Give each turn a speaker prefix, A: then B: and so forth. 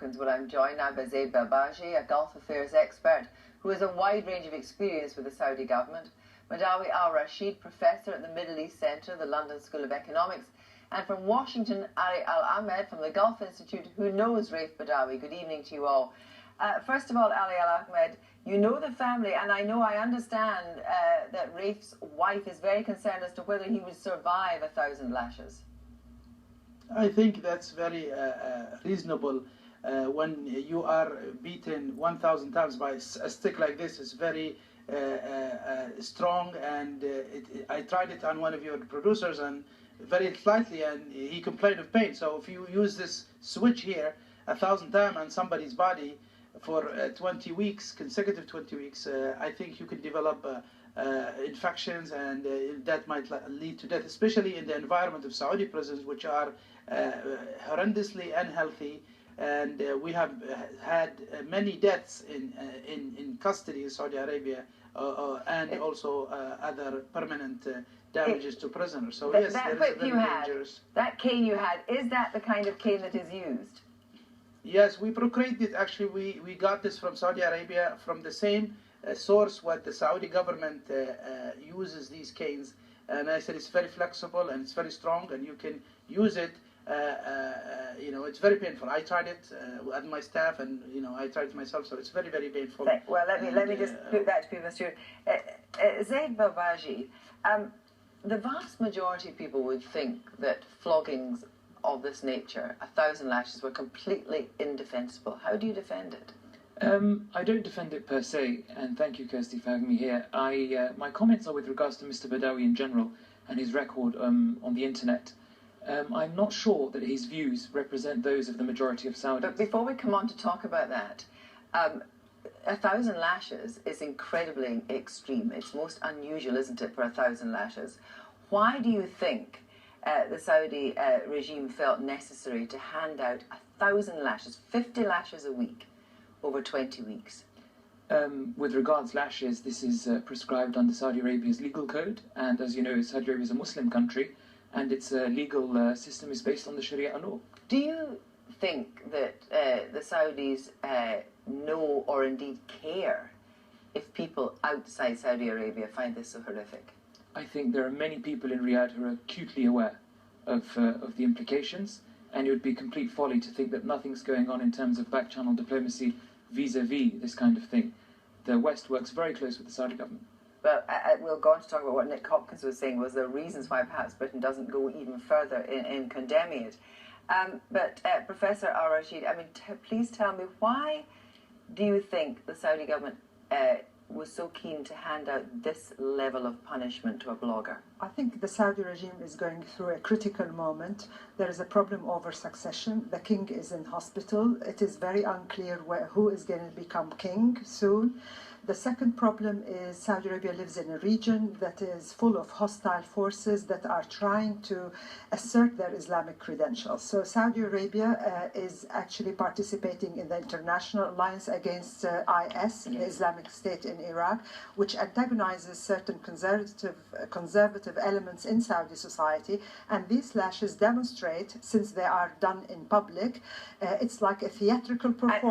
A: Hopkins, where I'm joined now by Zaid Babaji, a Gulf Affairs expert who has a wide range of experience with the Saudi government, Madawi Al-Rashid, professor at the Middle East Centre, the London School of Economics, and from Washington, Ali Al-Ahmed from the Gulf Institute, who knows Raif Badawi. Good evening to you all. First of all, Ali Al-Ahmed, you know the family, and I understand that Raif's wife is very concerned as to whether he would survive 1,000 lashes.
B: I think that's very reasonable. When you are beaten 1,000 times by a stick like this, it's very strong, and I tried it on one of your producers and very slightly, and he complained of pain. So if you use this switch here 1,000 times on somebody's body for 20 weeks, consecutive 20 weeks, I think you could develop infections, and that might lead to death, especially in the environment of Saudi prisons, which are horrendously unhealthy. And we have had many deaths in custody in Saudi Arabia, and also other permanent damages to prisoners. So yes,
A: that
B: that is very dangerous.
A: That cane you had, is that the kind of cane that is used?
B: Yes, we procured it. Actually, we got this from Saudi Arabia, from the same source what the Saudi government uses these canes. And I said it's very flexible and it's very strong, and you can use it. You know, it's very painful. I tried it at my staff, and you know, I tried it myself, so it's very, very painful.
A: Well, let me just put that to people, Stuart. Zaid Babaji, the vast majority of people would think that floggings of this nature, 1,000 lashes, were completely indefensible. How do you defend it?
C: I don't defend it per se, and thank you, Kirsty, for having me here. My comments are with regards to Mr. Badawi in general and his record on the internet. I'm not sure that his views represent those of the majority of Saudis.
A: But before we come on to talk about that, 1,000 lashes is incredibly extreme. It's most unusual, isn't it, for 1,000 lashes? Why do you think the Saudi regime felt necessary to hand out 1,000 lashes, 50 lashes a week, over 20 weeks?
C: With regards lashes, this is prescribed under Saudi Arabia's legal code, and as you know, Saudi Arabia is a Muslim country, and its legal system is based on the Sharia law.
A: Do you think that the Saudis know or indeed care if people outside Saudi Arabia find this so horrific?
C: I think there are many people in Riyadh who are acutely aware of the implications, and it would be complete folly to think that nothing's going on in terms of back-channel diplomacy vis-a-vis this kind of thing. The West works very close with the Saudi government.
A: Well, we'll go on to talk about what Nick Hopkins was saying was the reasons why perhaps Britain doesn't go even further in condemning it. But Professor Al-Rashid, I mean, please tell me, why do you think the Saudi government was so keen to hand out this level of punishment to a blogger?
D: I think the Saudi regime is going through a critical moment. There is a problem over succession. The king is in hospital. It is very unclear who is going to become king soon. The second problem is Saudi Arabia lives in a region that is full of hostile forces that are trying to assert their Islamic credentials. So Saudi Arabia is actually participating in the international alliance against IS, the Islamic State in Iraq, which antagonizes certain conservative elements in Saudi society. And these lashes demonstrate, since they are done in public, it's like a theatrical performance.